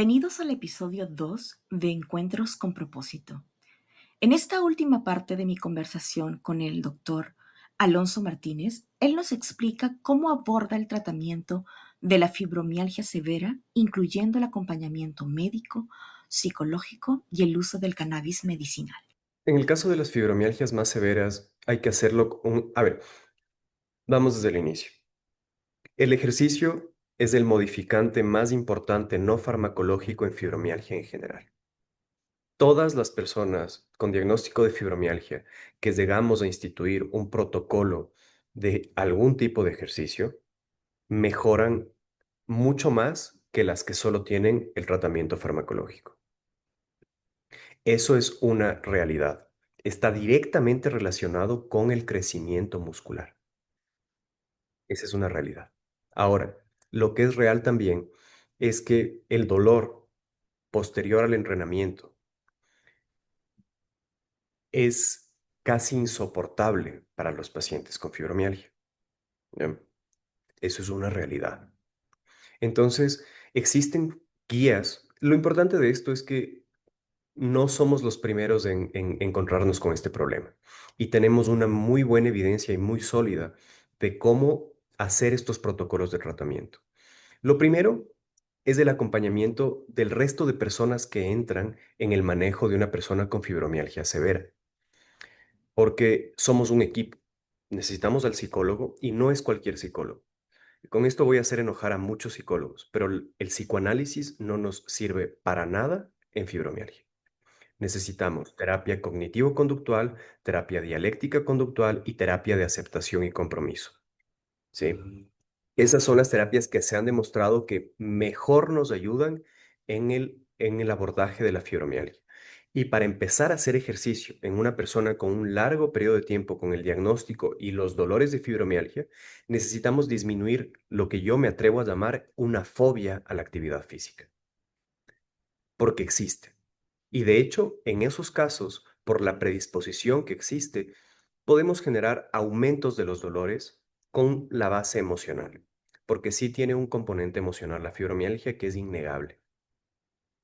Bienvenidos al episodio 2 de Encuentros con propósito. En esta última parte de mi conversación con el doctor Alonso Martínez, él nos explica cómo aborda el tratamiento de la fibromialgia severa, incluyendo el acompañamiento médico, psicológico y el uso del cannabis medicinal. En el caso de las fibromialgias más severas, hay que hacerlo a ver, vamos desde el inicio. El ejercicio es el modificante más importante no farmacológico en fibromialgia en general. Todas las personas con diagnóstico de fibromialgia que llegamos a instituir un protocolo de algún tipo de ejercicio, mejoran mucho más que las que solo tienen el tratamiento farmacológico. Eso es una realidad. Está directamente relacionado con el crecimiento muscular. Esa es una realidad. Ahora, lo que es real también es que el dolor posterior al entrenamiento es casi insoportable para los pacientes con fibromialgia, ¿ya? Eso es una realidad. Entonces, existen guías. Lo importante de esto es que no somos los primeros en encontrarnos con este problema y tenemos una muy buena evidencia y muy sólida de cómo hacer estos protocolos de tratamiento. Lo primero es el acompañamiento del resto de personas que entran en el manejo de una persona con fibromialgia severa, porque somos un equipo. Necesitamos al psicólogo y no es cualquier psicólogo. Con esto voy a hacer enojar a muchos psicólogos, pero el psicoanálisis no nos sirve para nada en fibromialgia. Necesitamos terapia cognitivo-conductual, terapia dialéctica conductual y terapia de aceptación y compromiso. ¿Sí? Esas son las terapias que se han demostrado que mejor nos ayudan en el abordaje de la fibromialgia. Y para empezar a hacer ejercicio en una persona con un largo periodo de tiempo con el diagnóstico y los dolores de fibromialgia, necesitamos disminuir lo que yo me atrevo a llamar una fobia a la actividad física, porque existe. Y de hecho, en esos casos, por la predisposición que existe, podemos generar aumentos de los dolores con la base emocional, porque sí tiene un componente emocional la fibromialgia que es innegable,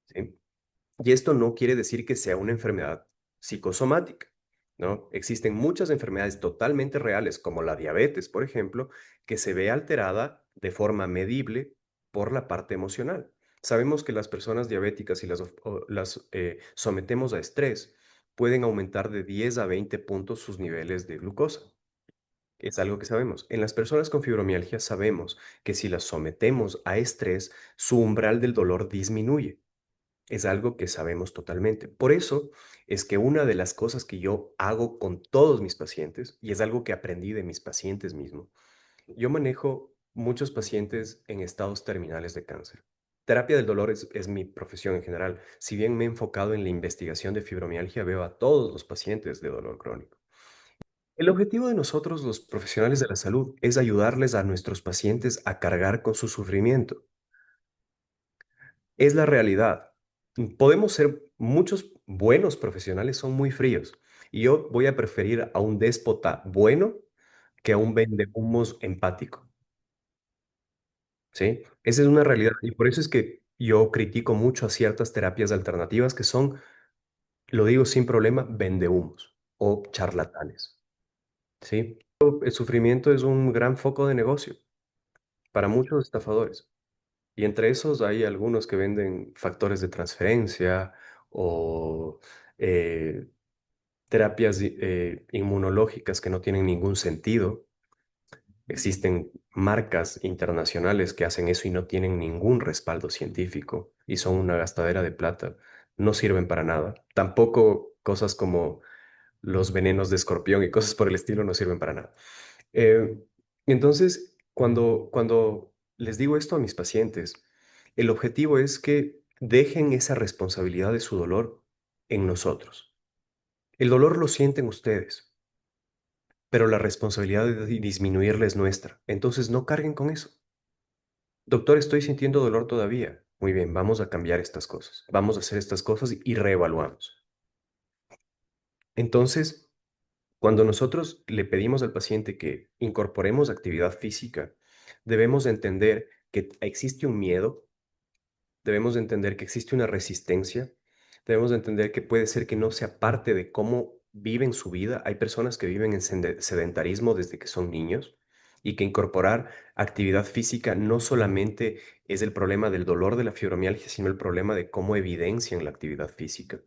¿sí? Y esto no quiere decir que sea una enfermedad psicosomática, ¿no? Existen muchas enfermedades totalmente reales, como la diabetes, por ejemplo, que se ve alterada de forma medible por la parte emocional. Sabemos que las personas diabéticas, si las sometemos a estrés, pueden aumentar de 10 a 20 puntos sus niveles de glucosa. Es algo que sabemos. En las personas con fibromialgia sabemos que si las sometemos a estrés, su umbral del dolor disminuye. Es algo que sabemos totalmente. Por eso es que una de las cosas que yo hago con todos mis pacientes, y es algo que aprendí de mis pacientes mismos, yo manejo muchos pacientes en estados terminales de cáncer. Terapia del dolor es mi profesión en general. Si bien me he enfocado en la investigación de fibromialgia, veo a todos los pacientes de dolor crónico. El objetivo de nosotros, los profesionales de la salud, es ayudarles a nuestros pacientes a cargar con su sufrimiento. Es la realidad. Podemos ser muchos buenos profesionales, son muy fríos. Y yo voy a preferir a un déspota bueno que a un vendehumos empático, ¿sí? Esa es una realidad. Y por eso es que yo critico mucho a ciertas terapias alternativas que son, lo digo sin problema, vendehumos o charlatanes, ¿sí? El sufrimiento es un gran foco de negocio para muchos estafadores. Y entre esos hay algunos que venden factores de transferencia o eh, terapias inmunológicas que no tienen ningún sentido. Existen marcas internacionales que hacen eso y no tienen ningún respaldo científico y son una gastadera de plata. No sirven para nada. Tampoco cosas como los venenos de escorpión y cosas por el estilo no sirven para nada. Eh, entonces, cuando les digo esto a mis pacientes, el objetivo es que dejen esa responsabilidad de su dolor en nosotros. El dolor lo sienten ustedes, pero la responsabilidad de disminuirla es nuestra. Entonces, no carguen con eso. Doctor, estoy sintiendo dolor todavía. Muy bien, vamos a cambiar estas cosas. Vamos a hacer estas cosas y reevaluamos. Entonces, cuando nosotros le pedimos al paciente que incorporemos actividad física, debemos entender que existe un miedo debemos de entender que existe una resistencia, debemos de entender que puede ser que no sea parte de cómo viven su vida. Hay personas que viven en sedentarismo desde que son niños y que incorporar actividad física no solamente es el problema del dolor de la fibromialgia, sino el problema de cómo evidencian la actividad física.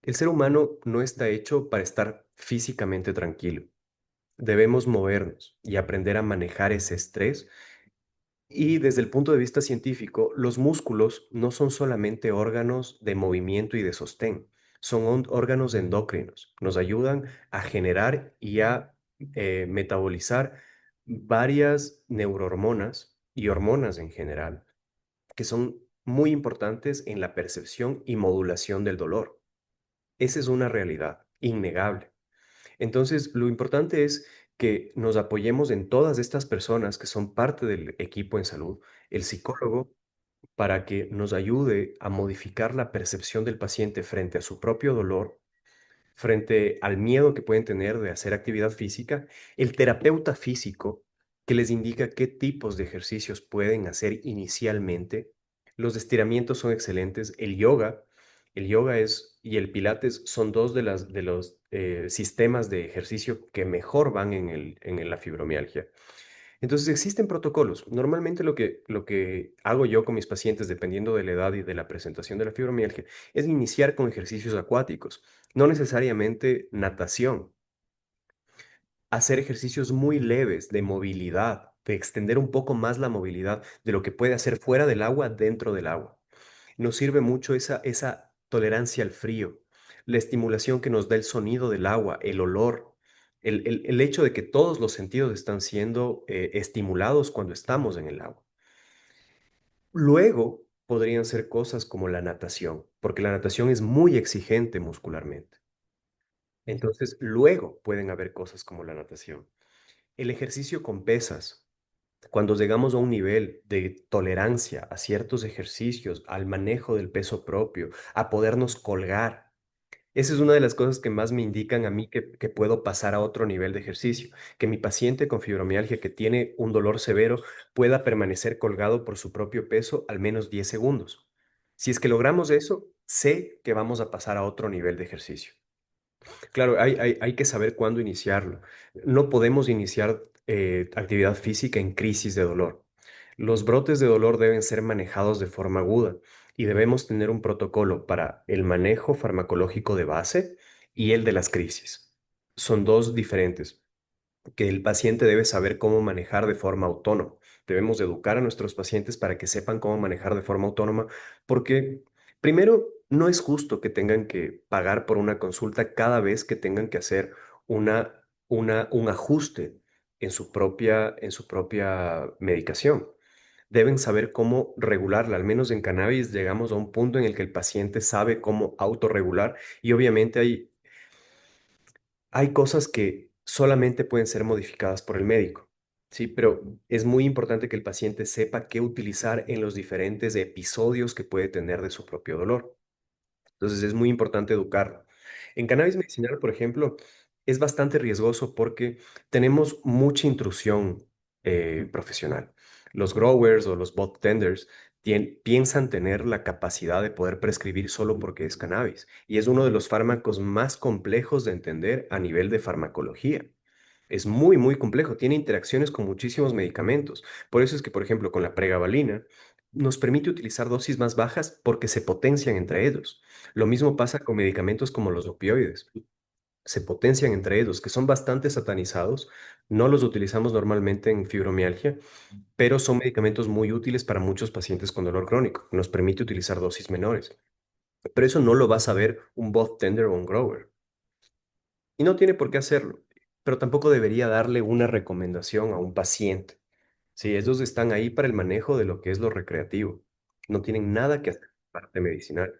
El ser humano no está hecho para estar físicamente tranquilo. Debemos movernos y aprender a manejar ese estrés. Y desde el punto de vista científico, los músculos no son solamente órganos de movimiento y de sostén, son órganos endocrinos. Nos ayudan a generar y a metabolizar varias neurohormonas y hormonas en general, que son muy importantes en la percepción y modulación del dolor. Esa es una realidad innegable. Entonces, lo importante es que nos apoyemos en todas estas personas que son parte del equipo en salud, el psicólogo, para que nos ayude a modificar la percepción del paciente frente a su propio dolor, frente al miedo que pueden tener de hacer actividad física, el terapeuta físico que les indica qué tipos de ejercicios pueden hacer inicialmente. Los estiramientos son excelentes. El yoga es y el pilates son dos de los sistemas de ejercicio que mejor van en la fibromialgia. Entonces existen protocolos. Normalmente lo que hago yo con mis pacientes, dependiendo de la edad y de la presentación de la fibromialgia, es iniciar con ejercicios acuáticos, no necesariamente natación, hacer ejercicios muy leves de movilidad, de extender un poco más la movilidad de lo que puede hacer fuera del agua, dentro del agua. Nos sirve mucho esa tolerancia al frío, la estimulación que nos da el sonido del agua, el olor, el hecho de que todos los sentidos están siendo estimulados cuando estamos en el agua. Luego podrían ser cosas como la natación, porque la natación es muy exigente muscularmente. Entonces, luego pueden haber cosas como la natación. El ejercicio con pesas. Cuando llegamos a un nivel de tolerancia a ciertos ejercicios, al manejo del peso propio, a podernos colgar, esa es una de las cosas que más me indican a mí que puedo pasar a otro nivel de ejercicio, que mi paciente con fibromialgia que tiene un dolor severo pueda permanecer colgado por su propio peso al menos 10 segundos. Si es que logramos eso, sé que vamos a pasar a otro nivel de ejercicio. Claro, hay que saber cuándo iniciarlo. No podemos iniciar actividad física en crisis de dolor. Los brotes de dolor deben ser manejados de forma aguda y debemos tener un protocolo para el manejo farmacológico de base y el de las crisis. Son dos diferentes que el paciente debe saber cómo manejar de forma autónoma. Debemos educar a nuestros pacientes para que sepan cómo manejar de forma autónoma, porque primero, no es justo que tengan que pagar por una consulta cada vez que tengan que hacer un ajuste en su propia medicación. Deben saber cómo regularla. Al menos en cannabis llegamos a un punto en el que el paciente sabe cómo autorregular y obviamente hay cosas que solamente pueden ser modificadas por el médico, ¿sí? Pero es muy importante que el paciente sepa qué utilizar en los diferentes episodios que puede tener de su propio dolor. Entonces es muy importante educarlo. En cannabis medicinal, por ejemplo, es bastante riesgoso porque tenemos mucha intrusión profesional. Los growers o los bud tenders piensan tener la capacidad de poder prescribir solo porque es cannabis y es uno de los fármacos más complejos de entender a nivel de farmacología. Es muy, muy complejo, tiene interacciones con muchísimos medicamentos. Por eso es que, por ejemplo, con la pregabalina nos permite utilizar dosis más bajas porque se potencian entre ellos. Lo mismo pasa con medicamentos como los opioides. Se potencian entre ellos, que son bastante satanizados. No los utilizamos normalmente en fibromialgia, pero son medicamentos muy útiles para muchos pacientes con dolor crónico. Nos permite utilizar dosis menores. Pero eso no lo va a saber un bud tender o un grower. Y no tiene por qué hacerlo, pero tampoco debería darle una recomendación a un paciente. Sí, ellos están ahí para el manejo de lo que es lo recreativo. No tienen nada que hacer con la parte medicinal.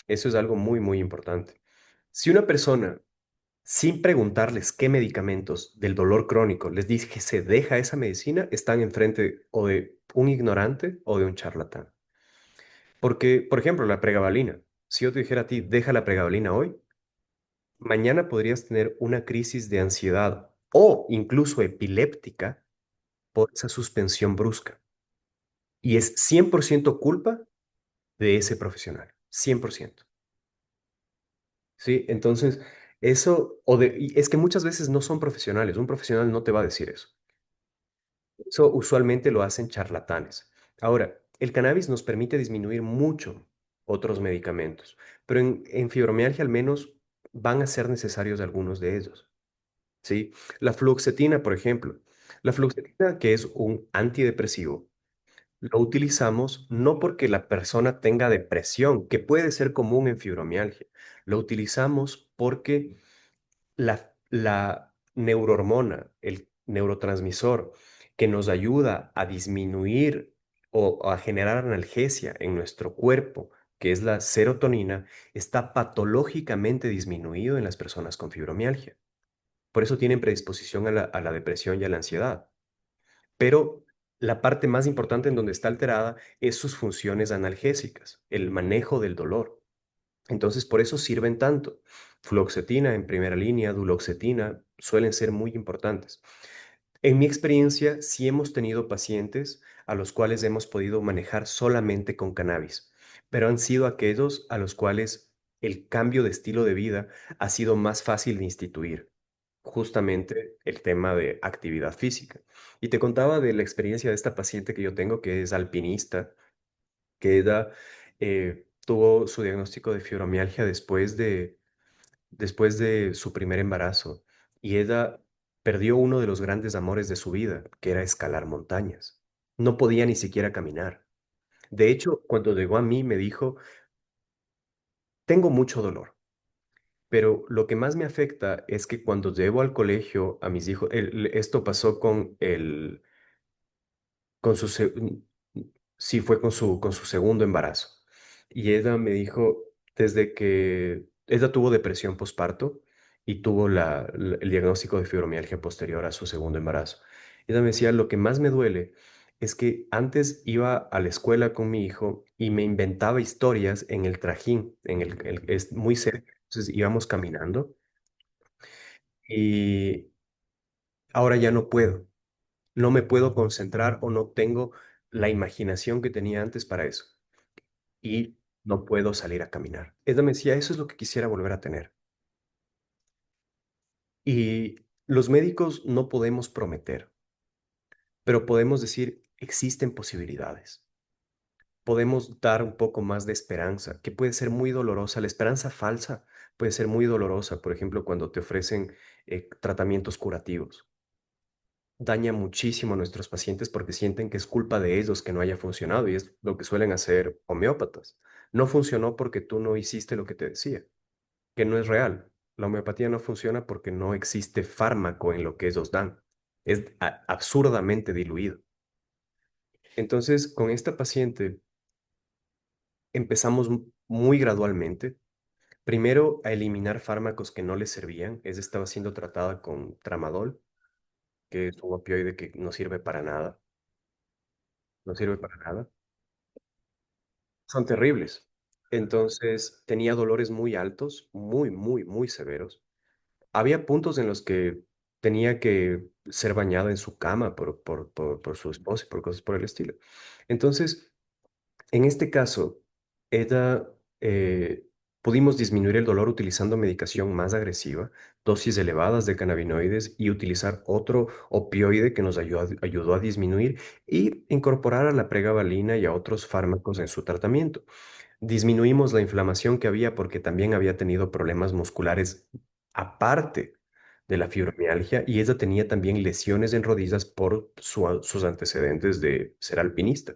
Eso es algo muy, muy importante. Si una persona, sin preguntarles qué medicamentos del dolor crónico, les dice que se deja esa medicina, están enfrente o de un ignorante o de un charlatán. Porque, por ejemplo, la pregabalina. Si yo te dijera a ti, deja la pregabalina hoy, mañana podrías tener una crisis de ansiedad o incluso epiléptica por esa suspensión brusca. y es 100% culpa de ese profesional, 100%. ¿Sí? Entonces, y es que muchas veces no son profesionales, un profesional no te va a decir eso. Eso usualmente lo hacen charlatanes. Ahora, el cannabis nos permite disminuir mucho otros medicamentos, pero en fibromialgia al menos van a ser necesarios algunos de ellos, ¿sí? La fluoxetina, por ejemplo. La fluoxetina, que es un antidepresivo, lo utilizamos no porque la persona tenga depresión, que puede ser común en fibromialgia. Lo utilizamos porque la neurohormona, el neurotransmisor que nos ayuda a disminuir o a generar analgesia en nuestro cuerpo, que es la serotonina, está patológicamente disminuido en las personas con fibromialgia. Por eso tienen predisposición a la depresión y a la ansiedad. Pero la parte más importante en donde está alterada es sus funciones analgésicas, el manejo del dolor. Entonces, por eso sirven tanto. Fluoxetina en primera línea, duloxetina, suelen ser muy importantes. En mi experiencia, sí hemos tenido pacientes a los cuales hemos podido manejar solamente con cannabis, pero han sido aquellos a los cuales el cambio de estilo de vida ha sido más fácil de instituir, justamente el tema de actividad física. Y te contaba de la experiencia de esta paciente que yo tengo, que es alpinista, que ella tuvo su diagnóstico de fibromialgia después de su primer embarazo y ella perdió uno de los grandes amores de su vida, que era escalar montañas. No podía ni siquiera caminar. De hecho, cuando llegó a mí me dijo, tengo mucho dolor, pero lo que más me afecta es que cuando llevo al colegio a mis hijos, esto pasó con su, se- sí, fue con su segundo embarazo. Y ella me dijo, desde que ella tuvo depresión postparto y tuvo el diagnóstico de fibromialgia posterior a su segundo embarazo. Ella me decía, lo que más me duele es que antes iba a la escuela con mi hijo y me inventaba historias en el trajín, es muy cerca, entonces íbamos caminando y ahora ya no puedo. No me puedo concentrar o no tengo la imaginación que tenía antes para eso. Y no puedo salir a caminar. Ella me decía, eso es lo que quisiera volver a tener. Y los médicos no podemos prometer, pero podemos decir, existen posibilidades. Podemos dar un poco más de esperanza, que puede ser muy dolorosa. La esperanza falsa puede ser muy dolorosa, por ejemplo, cuando te ofrecen tratamientos curativos. Daña muchísimo a nuestros pacientes porque sienten que es culpa de ellos que no haya funcionado y es lo que suelen hacer homeópatas. No funcionó porque tú no hiciste lo que te decía, que no es real. La homeopatía no funciona porque no existe fármaco en lo que ellos dan. Es absurdamente diluido. Entonces, con esta paciente empezamos muy gradualmente. Primero, a eliminar fármacos que no le servían. Ella estaba siendo tratada con tramadol, que es un opioide que no sirve para nada. No sirve para nada. Son terribles. Entonces, tenía dolores muy altos, muy, muy, muy severos. Había puntos en los que tenía que ser bañada en su cama por su esposa y por cosas por el estilo. Entonces, en este caso, ella, pudimos disminuir el dolor utilizando medicación más agresiva, dosis elevadas de cannabinoides y utilizar otro opioide que nos ayudó a disminuir y incorporar a la pregabalina y a otros fármacos en su tratamiento. Disminuimos la inflamación que había porque también había tenido problemas musculares aparte de la fibromialgia y ella tenía también lesiones en rodillas por sus antecedentes de ser alpinista.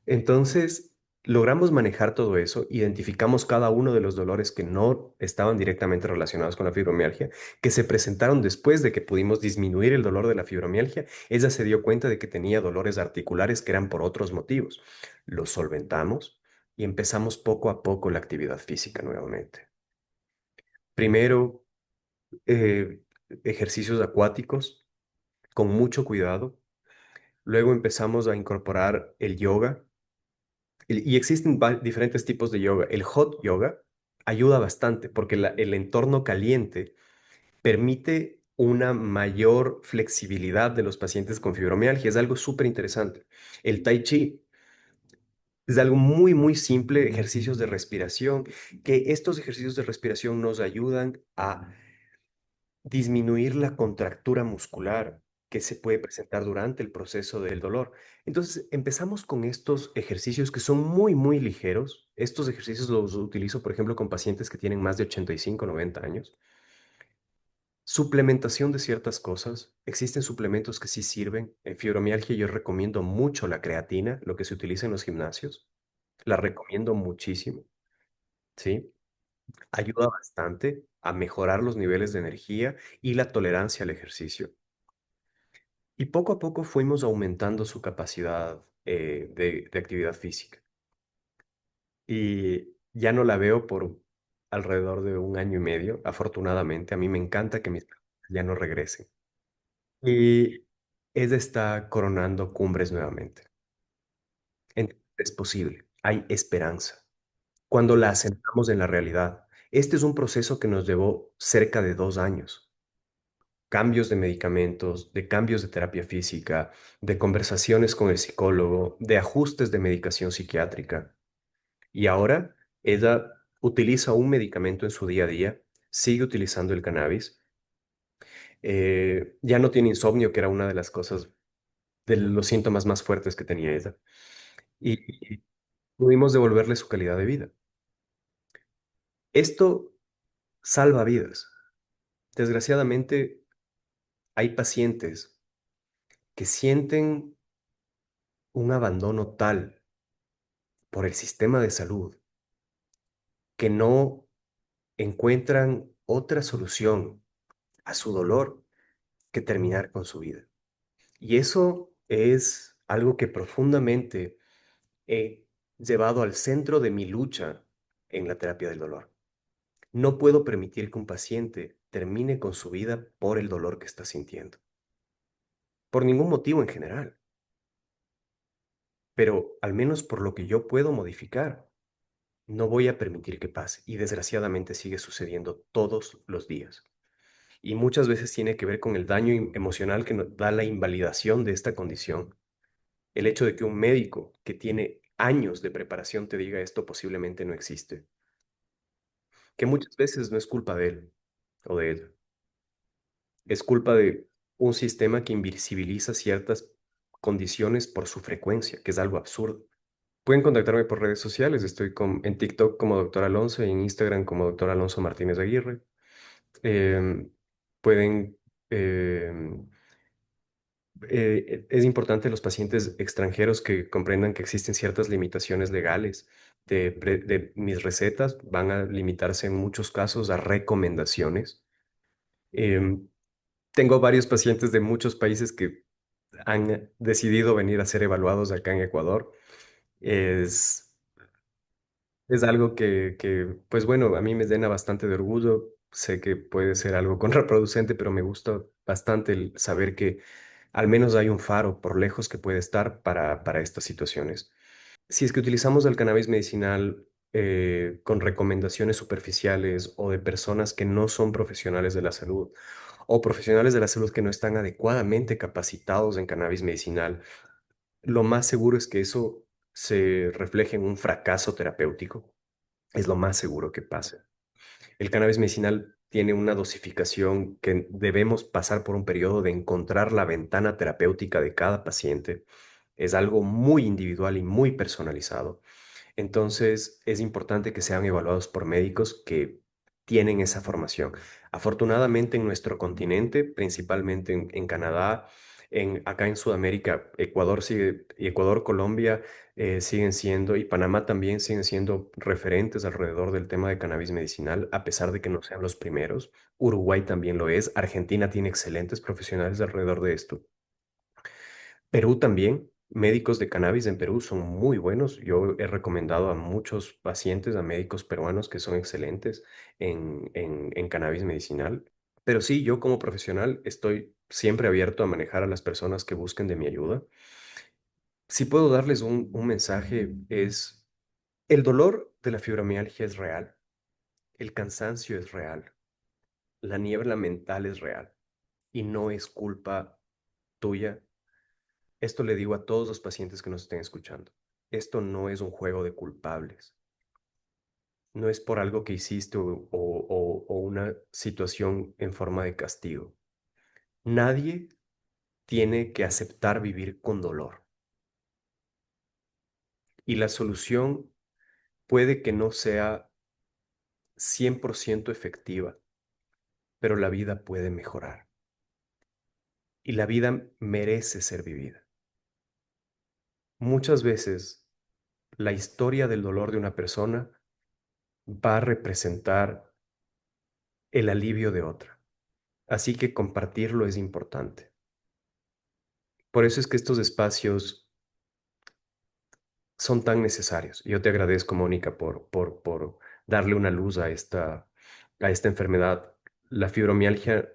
Entonces, logramos manejar todo eso, identificamos cada uno de los dolores que no estaban directamente relacionados con la fibromialgia, que se presentaron después de que pudimos disminuir el dolor de la fibromialgia. Ella se dio cuenta de que tenía dolores articulares que eran por otros motivos. Los solventamos y empezamos poco a poco la actividad física nuevamente. Primero, eh, ejercicios acuáticos con mucho cuidado. Luego empezamos a incorporar el yoga. Y existen diferentes tipos de yoga. El hot yoga ayuda bastante porque el entorno caliente permite una mayor flexibilidad de los pacientes con fibromialgia. Es algo súper interesante. El tai chi. Es algo muy, muy simple, ejercicios de respiración, que estos ejercicios de respiración nos ayudan a disminuir la contractura muscular que se puede presentar durante el proceso del dolor. Entonces, empezamos con estos ejercicios que son muy, muy ligeros. Estos ejercicios los utilizo, por ejemplo, con pacientes que tienen más de 85, 90 años. Suplementación de ciertas cosas. Existen suplementos que sí sirven. En fibromialgia yo recomiendo mucho la creatina, lo que se utiliza en los gimnasios. La recomiendo muchísimo, ¿sí? Ayuda bastante a mejorar los niveles de energía y la tolerancia al ejercicio. Y poco a poco fuimos aumentando su capacidad de actividad física. Y ya no la veo por alrededor de un año y medio, afortunadamente. A mí me encanta que mis ya no regresen. Y ella está coronando cumbres nuevamente. Es posible, hay esperanza. Cuando la asentamos en la realidad, este es un proceso que nos llevó cerca de 2 años. Cambios de medicamentos, de cambios de terapia física, de conversaciones con el psicólogo, de ajustes de medicación psiquiátrica. Y ahora ella utiliza un medicamento en su día a día, sigue utilizando el cannabis, ya no tiene insomnio, que era una de las cosas, de los síntomas más fuertes que tenía ella, y pudimos devolverle su calidad de vida. Esto salva vidas. Desgraciadamente, hay pacientes que sienten un abandono tal por el sistema de salud que no encuentran otra solución a su dolor que terminar con su vida. Y eso es algo que profundamente he llevado al centro de mi lucha en la terapia del dolor. No puedo permitir que un paciente termine con su vida por el dolor que está sintiendo, por ningún motivo en general, pero al menos por lo que yo puedo modificar. No voy a permitir que pase y desgraciadamente sigue sucediendo todos los días. Y muchas veces tiene que ver con el daño emocional que nos da la invalidación de esta condición. El hecho de que un médico que tiene años de preparación te diga esto posiblemente no existe, que muchas veces no es culpa de él o de ella, es culpa de un sistema que invisibiliza ciertas condiciones por su frecuencia, que es algo absurdo. Pueden contactarme por redes sociales, estoy en TikTok como Doctor Alonso y en Instagram como Doctor Alonso Martínez Aguirre. Em, pueden, em, es importante los pacientes extranjeros que comprendan que existen ciertas limitaciones legales de mis recetas, van a limitarse en muchos casos a recomendaciones. Em, tengo varios pacientes de muchos países que han decidido venir a ser evaluados acá en Ecuador. Es, es algo pues bueno, a mí me llena bastante de orgullo. Sé que puede ser algo contraproducente, pero me gusta bastante el saber que al menos hay un faro, por lejos que puede estar, para estas situaciones. Si es que utilizamos el cannabis medicinal con recomendaciones superficiales o de personas que no son profesionales de la salud o profesionales de la salud que no están adecuadamente capacitados en cannabis medicinal, lo más seguro es que eso se refleje en un fracaso terapéutico. Es lo más seguro que pase. El cannabis medicinal tiene una dosificación que debemos pasar por un periodo de encontrar la ventana terapéutica de cada paciente. Es algo muy individual y muy personalizado. Entonces, es importante que sean evaluados por médicos que tienen esa formación. Afortunadamente, en nuestro continente, principalmente en Canadá, acá en Sudamérica, Ecuador sigue, y Ecuador, Colombia siguen siendo, y Panamá también siguen siendo referentes alrededor del tema de cannabis medicinal, a pesar de que no sean los primeros. Uruguay también lo es. Argentina tiene excelentes profesionales alrededor de esto. Perú también, médicos de cannabis en Perú son muy buenos. Yo he recomendado a muchos pacientes, a médicos peruanos que son excelentes en cannabis medicinal. Pero sí, yo como profesional estoy siempre abierto a manejar a las personas que busquen de mi ayuda. Si puedo darles un mensaje, es el dolor de la fibromialgia es real, el cansancio es real, la niebla mental es real y no es culpa tuya. Esto le digo a todos los pacientes que nos estén escuchando. esto no es un juego de culpables. No es por algo que hiciste o una situación en forma de castigo. Nadie tiene que aceptar vivir con dolor. Y la solución puede que no sea 100% efectiva, pero la vida puede mejorar. Y la vida merece ser vivida. Muchas veces la historia del dolor de una persona va a representar el alivio de otra. Así que compartirlo es importante. Por eso es que estos espacios son tan necesarios. Yo te agradezco, Mónica, por darle una luz a esta enfermedad. La fibromialgia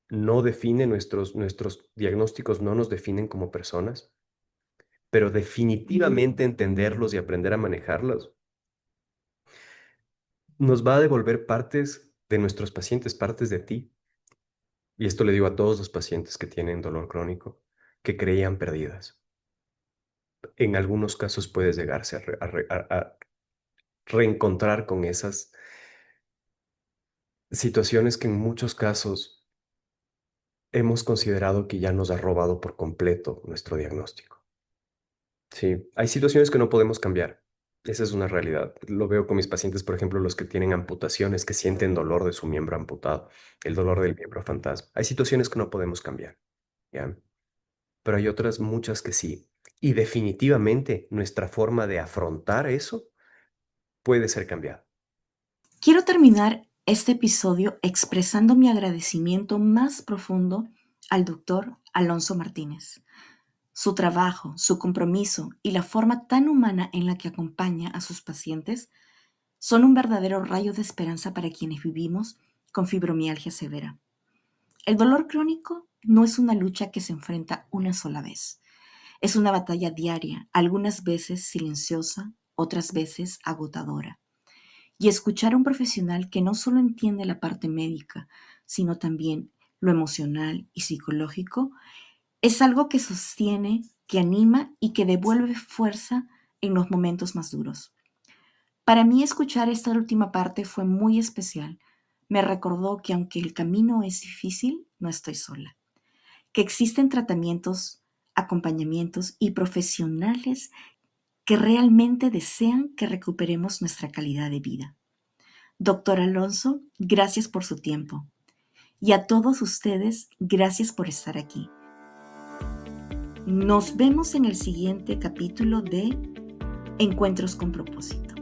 no define nuestros diagnósticos, no nos definen como personas, pero definitivamente entenderlos y aprender a manejarlos nos va a devolver partes de nuestros pacientes, partes de ti. Y esto le digo a todos los pacientes que tienen dolor crónico, que creían perdidas. En algunos casos puedes llegarse a reencontrar con esas situaciones que en muchos casos hemos considerado que ya nos ha robado por completo nuestro diagnóstico. Sí, hay situaciones que no podemos cambiar. Esa es una realidad. Lo veo con mis pacientes, por ejemplo, los que tienen amputaciones, que sienten dolor de su miembro amputado, el dolor del miembro fantasma. Hay situaciones que no podemos cambiar, ¿ya? Pero hay otras muchas que sí. Y definitivamente nuestra forma de afrontar eso puede ser cambiada. Quiero terminar este episodio expresando mi agradecimiento más profundo al doctor Alonso Martínez. Su trabajo, su compromiso y la forma tan humana en la que acompaña a sus pacientes son un verdadero rayo de esperanza para quienes vivimos con fibromialgia severa. El dolor crónico no es una lucha que se enfrenta una sola vez. Es una batalla diaria, algunas veces silenciosa, otras veces agotadora. Y escuchar a un profesional que no solo entiende la parte médica, sino también lo emocional y psicológico, es algo que sostiene, que anima y que devuelve fuerza en los momentos más duros. Para mí escuchar esta última parte fue muy especial. Me recordó que aunque el camino es difícil, no estoy sola, que existen tratamientos, acompañamientos y profesionales que realmente desean que recuperemos nuestra calidad de vida. Doctor Alonso, gracias por su tiempo. Y a todos ustedes, gracias por estar aquí. Nos vemos en el siguiente capítulo de Encuentros con propósito.